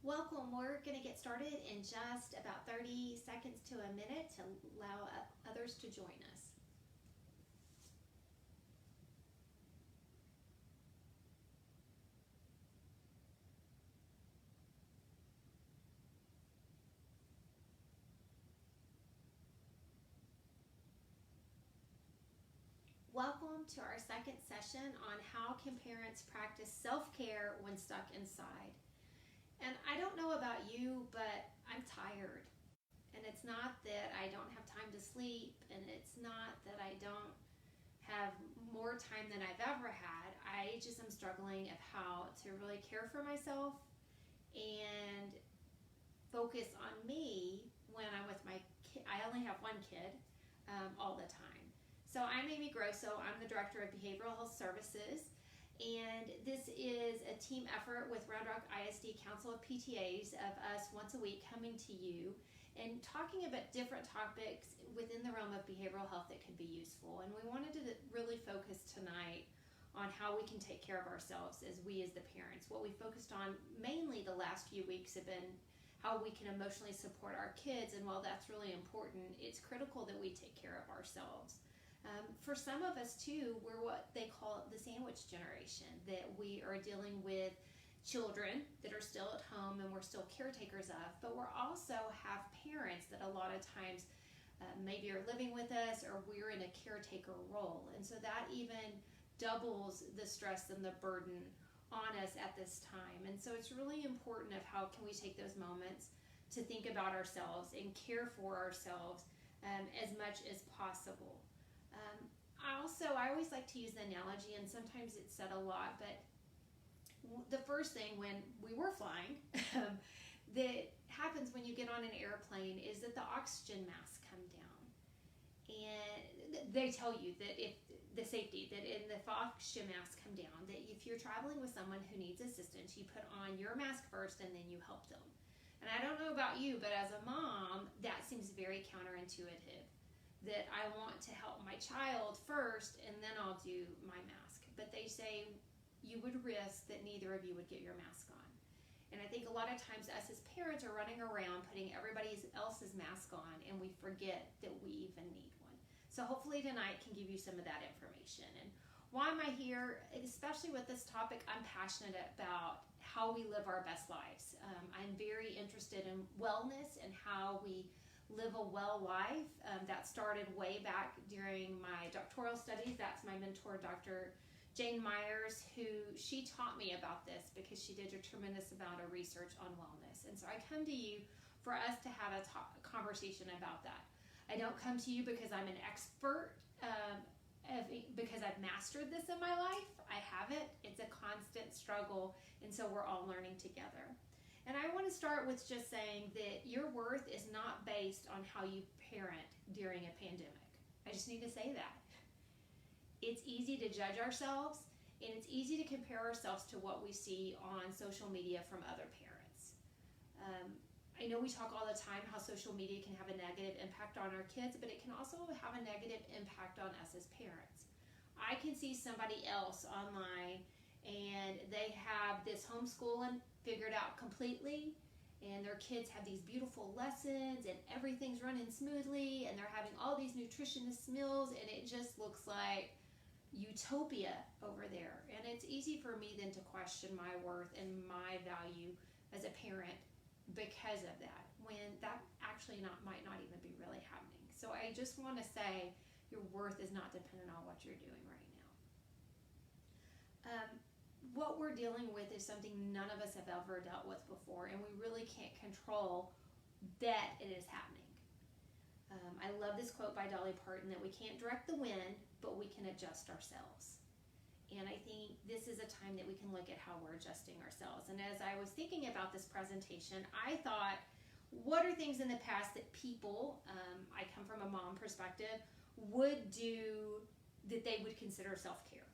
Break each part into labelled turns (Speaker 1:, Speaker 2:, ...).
Speaker 1: Welcome. We're going to get started in just about 30 seconds to a minute to allow others to join us. Welcome to our second session on how can parents practice self-care when stuck inside. And I don't know about you, but I'm tired. And it's not that I don't have time to sleep, and it's not that I don't have more time than I've ever had. I just am struggling of how to really care for myself and focus on me when I'm with my kid. I only have one kid all the time. So I'm Amy Grosso. I'm the Director of Behavioral Health Services. And this is a team effort with Round Rock ISD Council of PTAs of us once a week coming to you and talking about different topics within the realm of behavioral health that could be useful. And we wanted to really focus tonight on how we can take care of ourselves as the parents. What we focused on mainly the last few weeks have been how we can emotionally support our kids. And while that's really important, it's critical that we take care of ourselves. For some of us too, we're what they call the sandwich generation, that we are dealing with children that are still at home and we're still caretakers of, but we're also have parents that a lot of times maybe are living with us or we're in a caretaker role. And so that even doubles the stress and the burden on us at this time. And so it's really important of how can we take those moments to think about ourselves and care for ourselves as much as possible. I always like to use the analogy, and sometimes it's said a lot, but the first thing when we were flying that happens when you get on an airplane is that the oxygen masks come down. And they tell you that if the oxygen masks come down, that if you're traveling with someone who needs assistance, you put on your mask first and then you help them. And I don't know about you, but as a mom, that seems very counterintuitive. That I want to help my child first and then I'll do my mask. But they say you would risk that neither of you would get your mask on. And I think a lot of times us as parents are running around putting everybody else's mask on and we forget that we even need one. So hopefully tonight can give you some of that information. And why am I here? Especially with this topic, I'm passionate about how we live our best lives. I'm very interested in wellness and how we live a well life. That started way back during my doctoral studies. That's my mentor, Dr. Jane Myers, she taught me about this because she did a tremendous amount of research on wellness. And so I come to you for us to have a conversation about that. I don't come to you because I'm an expert, because I've mastered this in my life. I haven't. It's a constant struggle, and so we're all learning together. And I want to start with just saying that your worth is not based on how you parent during a pandemic. I just need to say that. It's easy to judge ourselves, and it's easy to compare ourselves to what we see on social media from other parents. I know we talk all the time how social media can have a negative impact on our kids, but it can also have a negative impact on us as parents. I can see somebody else online and they have this homeschooling figured out completely, and their kids have these beautiful lessons and everything's running smoothly and they're having all these nutritious meals and it just looks like utopia over there. And it's easy for me then to question my worth and my value as a parent because of that, when that actually might not even be really happening. So I just want to say your worth is not dependent on what you're doing right now. What we're dealing with is something none of us have ever dealt with before, and we really can't control that it is happening. I love this quote by Dolly Parton that we can't direct the wind, but we can adjust ourselves. And I think this is a time that we can look at how we're adjusting ourselves. And as I was thinking about this presentation, I thought, what are things in the past that people, I come from a mom perspective, would do that they would consider self-care?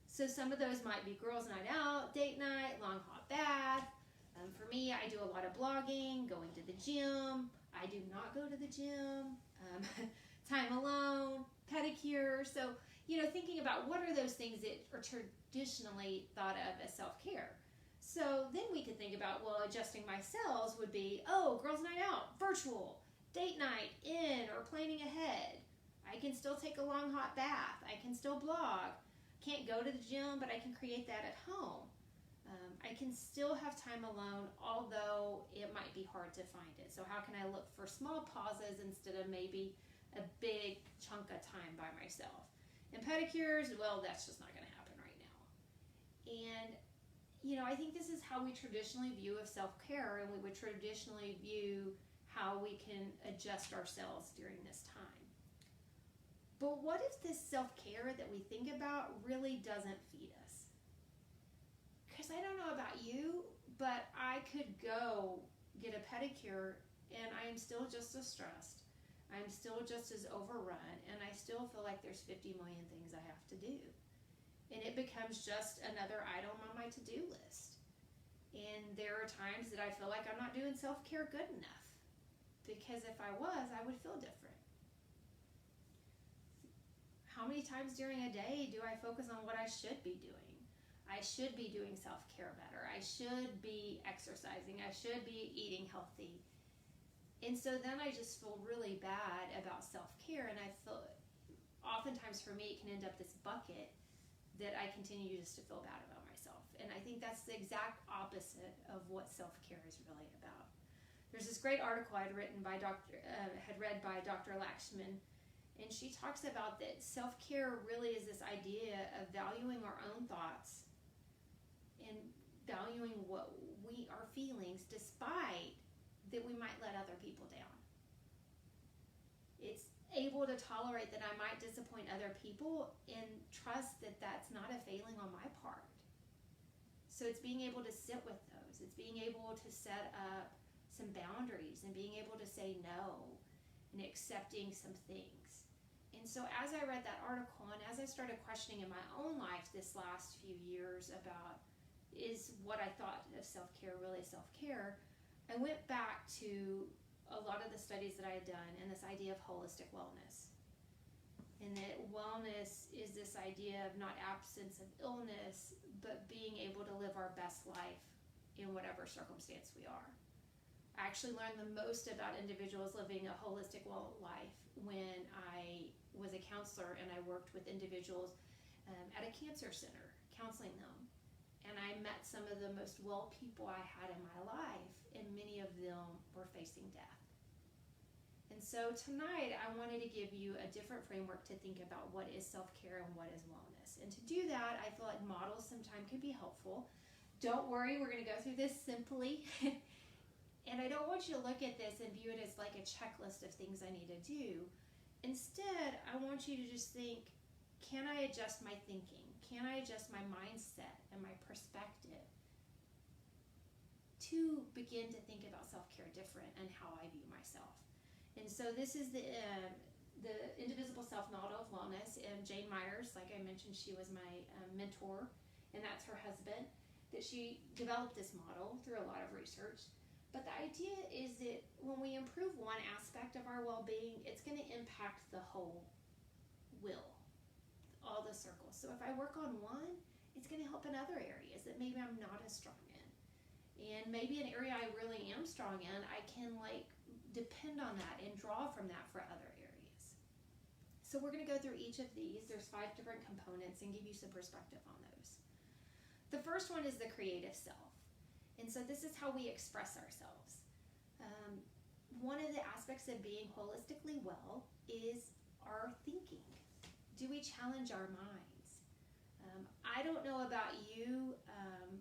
Speaker 1: So some of those might be girls' night out, date night, long hot bath. For me, I do a lot of blogging, going to the gym. I do not go to the gym. Time alone, pedicure. So, thinking about what are those things that are traditionally thought of as self-care. So then we could think about, well, adjusting my cells would be, oh, girls' night out, virtual, date night, in, or planning ahead. I can still take a long hot bath. I can still blog. Can't go to the gym, but I can create that at home. I can still have time alone, although it might be hard to find it. So how can I look for small pauses instead of maybe a big chunk of time by myself? And pedicures, well, that's just not going to happen right now. And, I think this is how we traditionally view of self-care, and we would traditionally view how we can adjust ourselves during this time. But what if this self-care that we think about really doesn't feed us? Because I don't know about you, but I could go get a pedicure and I am still just as stressed. I'm still just as overrun, and I still feel like there's 50 million things I have to do. And it becomes just another item on my to-do list. And there are times that I feel like I'm not doing self-care good enough. Because if I was, I would feel different. How many times during a day do I focus on what I should be doing? I should be doing self-care better. I should be exercising. I should be eating healthy. And so then I just feel really bad about self-care, and I feel, oftentimes for me, it can end up this bucket that I continue just to feel bad about myself. And I think that's the exact opposite of what self-care is really about. There's this great article I'd read by Dr. Lakshman, and she talks about that self-care really is this idea of valuing our own thoughts and valuing our feelings despite that we might let other people down. It's able to tolerate that I might disappoint other people and trust that that's not a failing on my part. So it's being able to sit with those. It's being able to set up some boundaries and being able to say no and accepting some things. And so as I read that article and as I started questioning in my own life this last few years about, is what I thought of self-care really self-care, I went back to a lot of the studies that I had done and this idea of holistic wellness. And that wellness is this idea of not absence of illness, but being able to live our best life in whatever circumstance we are. I actually learned the most about individuals living a holistic life when I was a counselor and I worked with individuals at a cancer center, counseling them. And I met some of the most well people I had in my life, and many of them were facing death. And so tonight I wanted to give you a different framework to think about what is self-care and what is wellness. And to do that, I feel like models sometimes can be helpful. Don't worry, we're going to go through this simply. And I don't want you to look at this and view it as like a checklist of things I need to do. Instead, I want you to just think, can I adjust my thinking? Can I adjust my mindset and my perspective to begin to think about self-care different and how I view myself? And so this is the Indivisible Self Model of Wellness. And Jane Myers, like I mentioned, she was my mentor, and that's her husband, that she developed this model through a lot of research. But the idea is that when we improve one aspect of our well-being, it's going to impact the whole wheel, all the circles. So if I work on one, it's going to help in other areas that maybe I'm not as strong in. And maybe an area I really am strong in, I can depend on that and draw from that for other areas. So we're going to go through each of these. There's 5 different components and give you some perspective on those. The first one is the creative self. And so this is how we express ourselves. One of the aspects of being holistically well is our thinking. Do we challenge our minds? I don't know about you,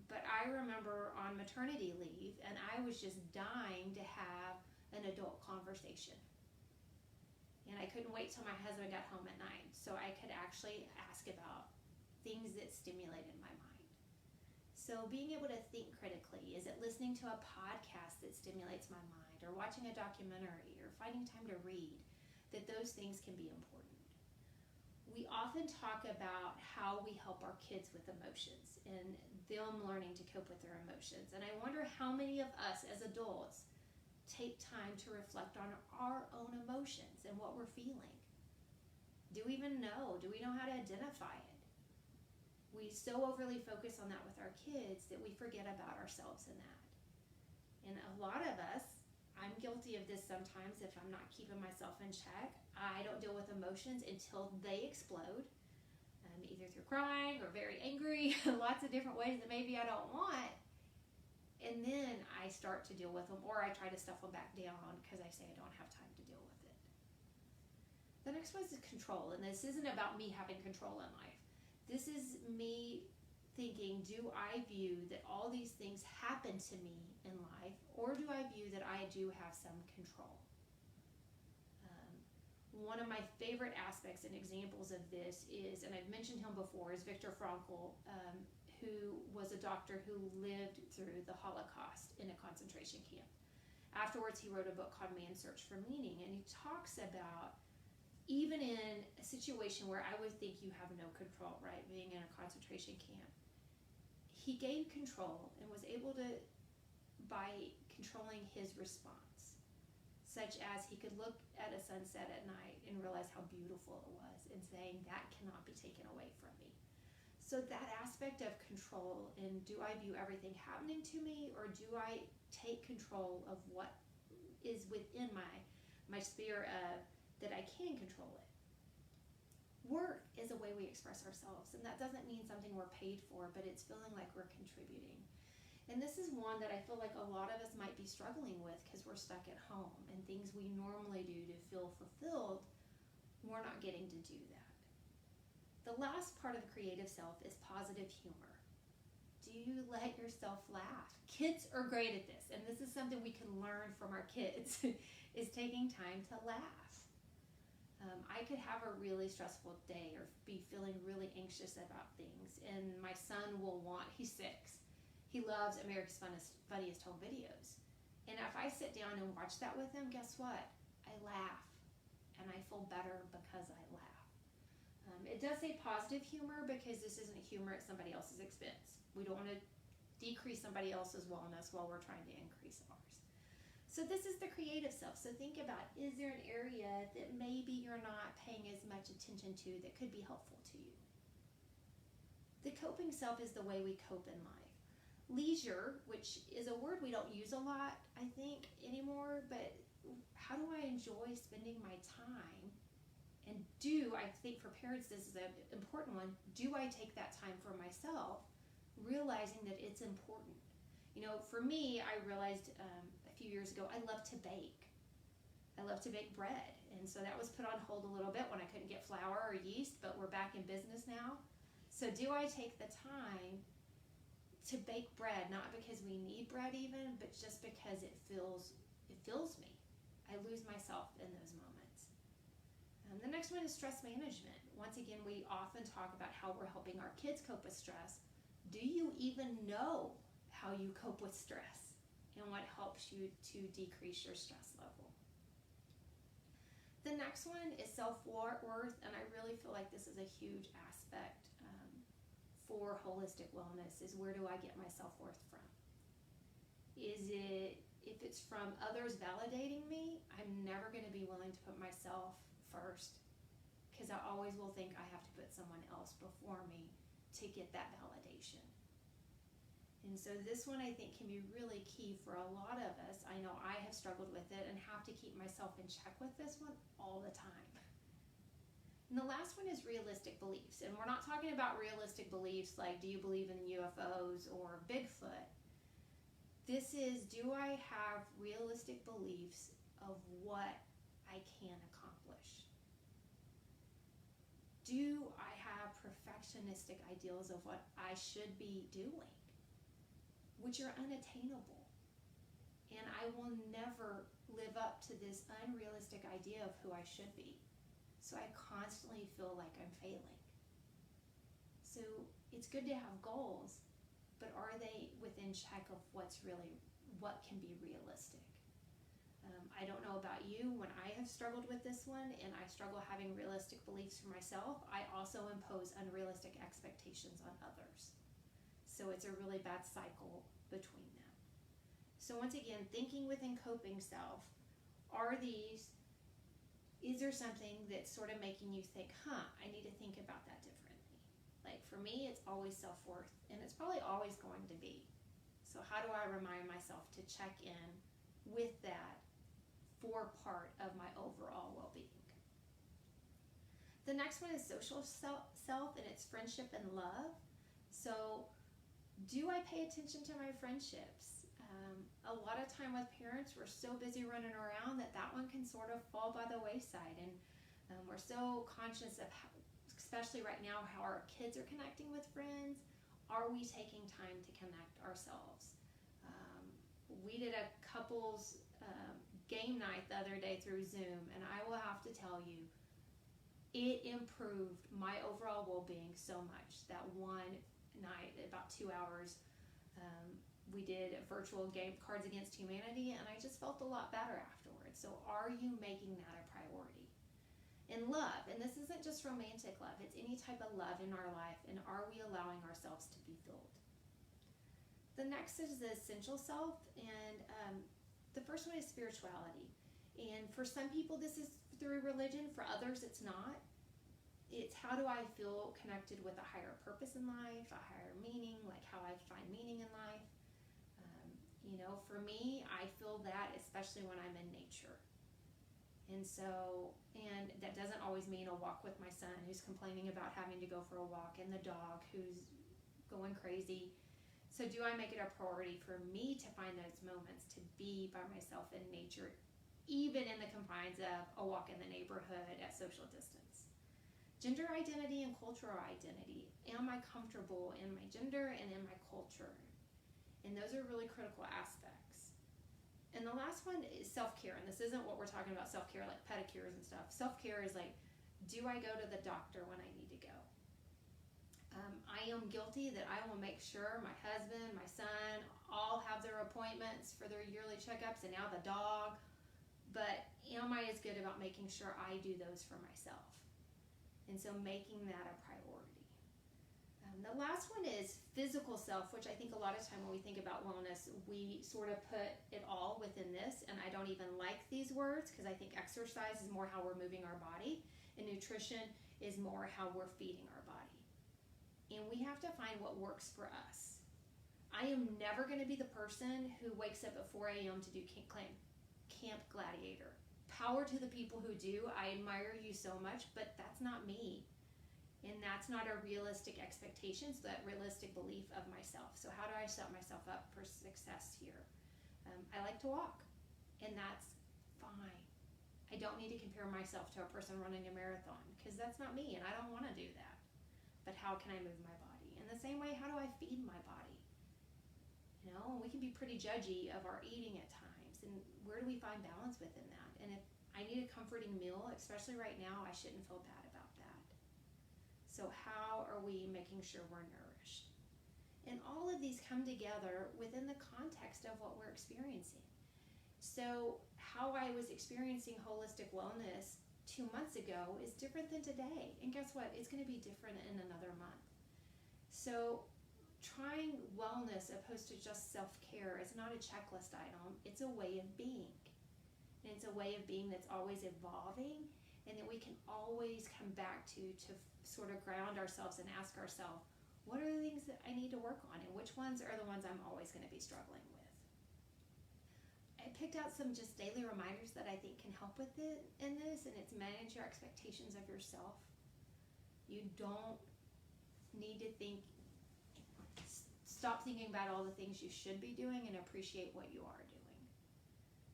Speaker 1: but I remember on maternity leave, and I was just dying to have an adult conversation. And I couldn't wait till my husband got home at night so I could actually ask about things that stimulated my mind. So being able to think critically, is it listening to a podcast that stimulates my mind, or watching a documentary, or finding time to read, that those things can be important. We often talk about how we help our kids with emotions and them learning to cope with their emotions. And I wonder how many of us as adults take time to reflect on our own emotions and what we're feeling. Do we even know? Do we know how to identify it? We so overly focus on that with our kids that we forget about ourselves in that. And a lot of us, I'm guilty of this sometimes if I'm not keeping myself in check. I don't deal with emotions until they explode, either through crying or very angry, lots of different ways that maybe I don't want. And then I start to deal with them, or I try to stuff them back down because I say I don't have time to deal with it. The next one is control, and this isn't about me having control in life. This is me thinking, do I view that all these things happen to me in life, or do I view that I do have some control? One of my favorite aspects and examples of this is, and I've mentioned him before, is Viktor Frankl, who was a doctor who lived through the Holocaust in a concentration camp. Afterwards, he wrote a book called Man's Search for Meaning, and he talks about even in a situation where I would think you have no control, right, being in a concentration camp, he gained control and was able to, by controlling his response, such as he could look at a sunset at night and realize how beautiful it was and saying, that cannot be taken away from me. So that aspect of control, and do I view everything happening to me, or do I take control of what is within my sphere of that I can control it? Work is a way we express ourselves, and that doesn't mean something we're paid for, but it's feeling like we're contributing. And this is one that I feel like a lot of us might be struggling with because we're stuck at home, and things we normally do to feel fulfilled, we're not getting to do that. The last part of the creative self is positive humor. Do you let yourself laugh? Kids are great at this, and this is something we can learn from our kids, is taking time to laugh. I could have a really stressful day or be feeling really anxious about things, and my son will he's 6. He loves America's Funniest Home Videos. And if I sit down and watch that with him, guess what? I laugh, and I feel better because I laugh. It does say positive humor because this isn't humor at somebody else's expense. We don't want to decrease somebody else's wellness while we're trying to increase ours. So this is the creative self. So think about, is there an area that maybe you're not paying as much attention to that could be helpful to you? The coping self is the way we cope in life. Leisure, which is a word we don't use a lot, I think, anymore, but how do I enjoy spending my time? And I think for parents, this is an important one, do I take that time for myself, realizing that it's important? You know, for me, I realized a few years ago, I love to bake. I love to bake bread. And so that was put on hold a little bit when I couldn't get flour or yeast, but we're back in business now. So do I take the time to bake bread, not because we need bread even, but just because it fills me. I lose myself in those moments. The next one is stress management. Once again, we often talk about how we're helping our kids cope with stress. Do you even know how you cope with stress and what helps you to decrease your stress level? The next one is self-worth, and I really feel like this is a huge aspect for holistic wellness, is where do I get my self-worth from? Is it, if it's from others validating me, I'm never going to be willing to put myself first, because I always will think I have to put someone else before me to get that validation. And so this one I think can be really key for a lot of us. I know I have struggled with it and have to keep myself in check with this one all the time. And the last one is realistic beliefs. And we're not talking about realistic beliefs like, do you believe in UFOs or Bigfoot? This is, do I have realistic beliefs of what I can accomplish? Do I have perfectionistic ideals of what I should be doing, which are unattainable? And I will never live up to this unrealistic idea of who I should be. So I constantly feel like I'm failing. So it's good to have goals, but are they within check of what can be realistic? I don't know about you, when I have struggled with this one and I struggle having realistic beliefs for myself, I also impose unrealistic expectations on others. So it's a really bad cycle between them. So once again, thinking within coping self, is there something that's sort of making you think, I need to think about that differently? Like for me, it's always self-worth, and it's probably always going to be. So how do I remind myself to check in with that for part of my overall well-being? The next one is social self, and it's friendship and love. So do I pay attention to my friendships? A lot of time with parents, we're so busy running around that one can sort of fall by the wayside, and we're so conscious of how, especially right now, how our kids are connecting with friends. Are we taking time to connect ourselves? We did a couples game night the other day through Zoom, and I will have to tell you, it improved my overall well-being so much. That one night, about 2 hours, we did a virtual game, Cards Against Humanity, and I just felt a lot better afterwards. So are you making that a priority? And love, and this isn't just romantic love, it's any type of love in our life, and are we allowing ourselves to be filled? The next is the essential self, and the first one is spirituality. And for some people this is through religion, for others it's not. It's how do I feel connected with a higher purpose in life, a higher meaning, like how I find meaning in life. For me, I feel that especially when I'm in nature. And that doesn't always mean a walk with my son who's complaining about having to go for a walk, and the dog who's going crazy. So do I make it a priority for me to find those moments to be by myself in nature, even in the confines of a walk in the neighborhood at social distance? Gender identity and cultural identity. Am I comfortable in my gender and in my culture? And those are really critical aspects. And the last one is self-care. And this isn't what we're talking about, self-care like pedicures and stuff. Self-care is like, do I go to the doctor when I need to go? I am guilty that I will make sure my husband, my son, all have their appointments for their yearly checkups, and now the dog. But am I as good about making sure I do those for myself? And so making that a priority. The last one is physical self, which I think a lot of time when we think about wellness, we sort of put it all within this, and I don't even like these words because I think exercise is more how we're moving our body, and nutrition is more how we're feeding our body. And we have to find what works for us. I am never going to be the person who wakes up at 4 a.m. to do Camp Gladiator. Power to the people who do. I admire you so much, but that's not me. And that's not a realistic expectation, so that realistic belief of myself. So how do I set myself up for success here? I like to walk, and that's fine. I don't need to compare myself to a person running a marathon, because that's not me, and I don't want to do that. But how can I move my body? In the same way, how do I feed my body? We can be pretty judgy of our eating at times, and where do we find balance within that? And if I need a comforting meal, especially right now, I shouldn't feel bad about that. So how are we making sure we're nourished? And all of these come together within the context of what we're experiencing. So how I was experiencing holistic wellness 2 months ago is different than today. And guess what? It's going to be different in another month. So trying wellness opposed to just self-care is not a checklist item. It's a way of being. And it's a way of being that's always evolving, and that we can always come back to sort of ground ourselves and ask ourselves, what are the things that I need to work on, and which ones are the ones I'm always going to be struggling with? I picked out some just daily reminders that I think can help with it in this, and it's manage your expectations of yourself. You don't need to stop thinking about all the things you should be doing and appreciate what you are doing.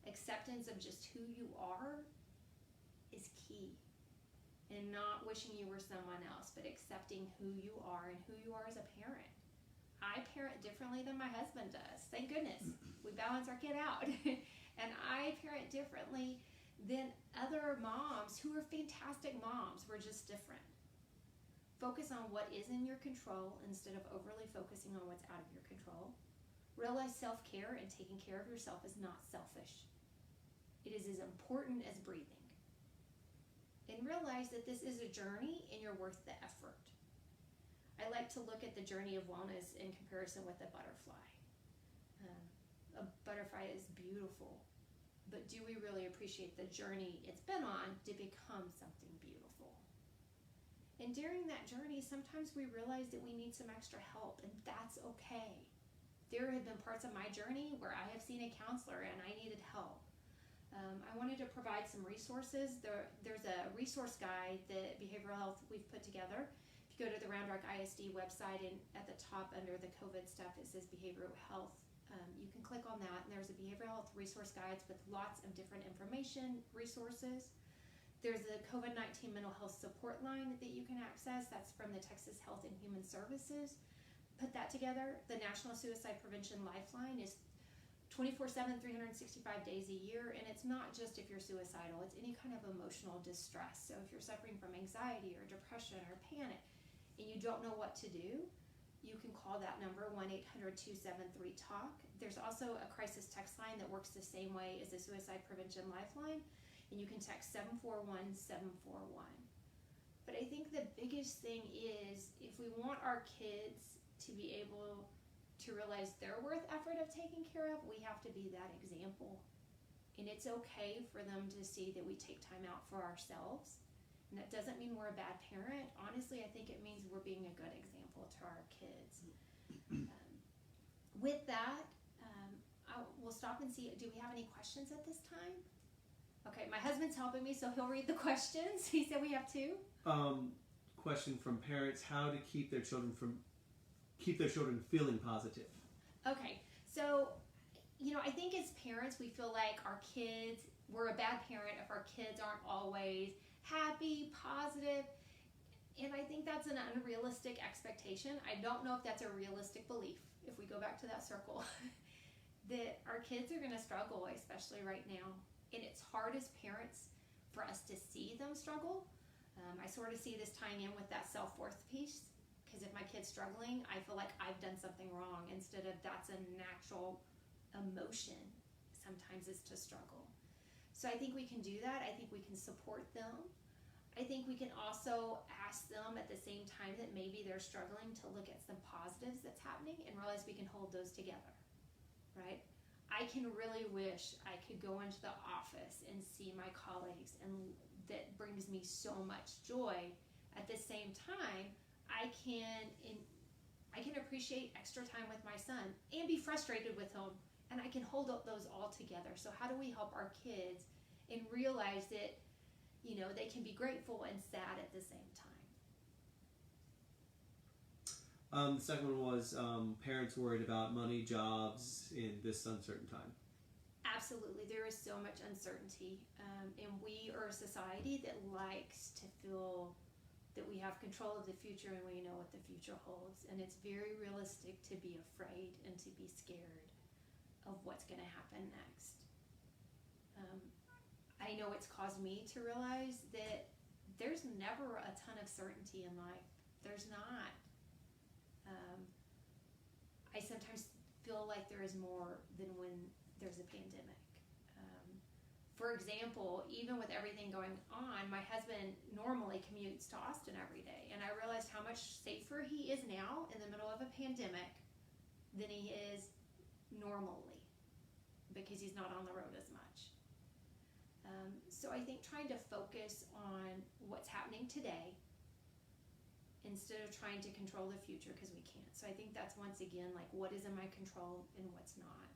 Speaker 1: Acceptance of just who you are is key. And not wishing you were someone else, but accepting who you are and who you are as a parent. I parent differently than my husband does. Thank goodness. We balance our kid out. And I parent differently than other moms who are fantastic moms. We're just different. Focus on what is in your control instead of overly focusing on what's out of your control. Realize self-care and taking care of yourself is not selfish. It is as important as breathing. And realize that this is a journey and you're worth the effort. I like to look at the journey of wellness in comparison with a butterfly. A butterfly is beautiful, but do we really appreciate the journey it's been on to become something beautiful? And during that journey, sometimes we realize that we need some extra help, and that's okay. There have been parts of my journey where I have seen a counselor and I needed help. I wanted to provide some resources. There's a resource guide that Behavioral Health we've put together. If you go to the Round Rock ISD website, and at the top under the COVID stuff, it says Behavioral Health. You can click on that, and there's a Behavioral Health resource guides with lots of different information, resources. There's a COVID-19 mental health support line that you can access. That's from the Texas Health and Human Services. Put that together. The National Suicide Prevention Lifeline is 24/7, 365 days a year, and it's not just if you're suicidal, it's any kind of emotional distress. So if you're suffering from anxiety or depression or panic and you don't know what to do, you can call that number, 1-800-273-TALK. There's also a crisis text line that works the same way as the Suicide Prevention Lifeline, and you can text 741-741. But I think the biggest thing is, if we want our kids to be able to realize they're worth effort of taking care of, we have to be that example. And it's okay for them to see that we take time out for ourselves. And that doesn't mean we're a bad parent. Honestly, I think it means we're being a good example to our kids. With that, we'll stop and see, do we have any questions at this time? Okay, my husband's helping me, so he'll read the questions. He said we have two.
Speaker 2: Question from parents: how to keep their children feeling positive.
Speaker 1: Okay, so, I think as parents, we feel like we're a bad parent if our kids aren't always happy, positive, and I think that's an unrealistic expectation. I don't know if that's a realistic belief, if we go back to that circle, that our kids are going to struggle, especially right now, and it's hard as parents for us to see them struggle. I sort of see this tying in with that self-worth piece. Because if my kid's struggling, I feel like I've done something wrong, instead of that's a natural emotion sometimes is to struggle. So I think we can do that. I think we can support them. I think we can also ask them at the same time that maybe they're struggling to look at some positives that's happening and realize we can hold those together, right? I can really wish I could go into the office and see my colleagues, and that brings me so much joy. At the same time, I can appreciate extra time with my son and be frustrated with him, and I can hold up those all together. So how do we help our kids and realize that, they can be grateful and sad at the same time?
Speaker 2: The second one was parents worried about money, jobs in this uncertain time.
Speaker 1: Absolutely. There is so much uncertainty, and we are a society that likes to feel that we have control of the future and we know what the future holds. And it's very realistic to be afraid and to be scared of what's going to happen next. I know it's caused me to realize that there's never a ton of certainty in life. There's not. I sometimes feel like there is more than when there's a pandemic. For example, even with everything going on, my husband normally commutes to Austin every day, and I realized how much safer he is now in the middle of a pandemic than he is normally, because he's not on the road as much. So I think trying to focus on what's happening today instead of trying to control the future, because we can't. So I think that's, once again, like, what is in my control and what's not.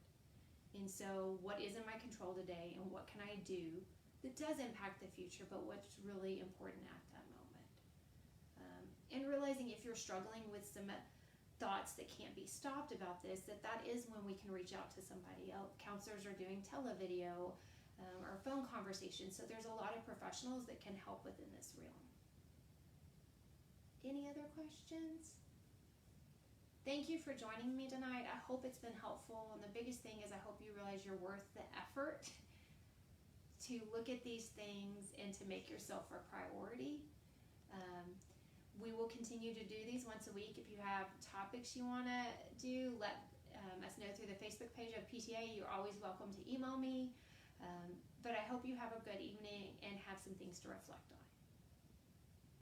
Speaker 1: And so what is in my control today, and what can I do that does impact the future, but what's really important at that moment. And realizing if you're struggling with some thoughts that can't be stopped about this, that is when we can reach out to somebody else. Counselors are doing televideo or phone conversations, so there's a lot of professionals that can help within this realm. Any other questions? Thank you for joining me tonight. I hope it's been helpful, and the biggest thing is I hope you realize you're worth the effort to look at these things and to make yourself a priority. We will continue to do these once a week. If you have topics you want to do, let us know through the Facebook page of PTA. You're always welcome to email me. But I hope you have a good evening and have some things to reflect on.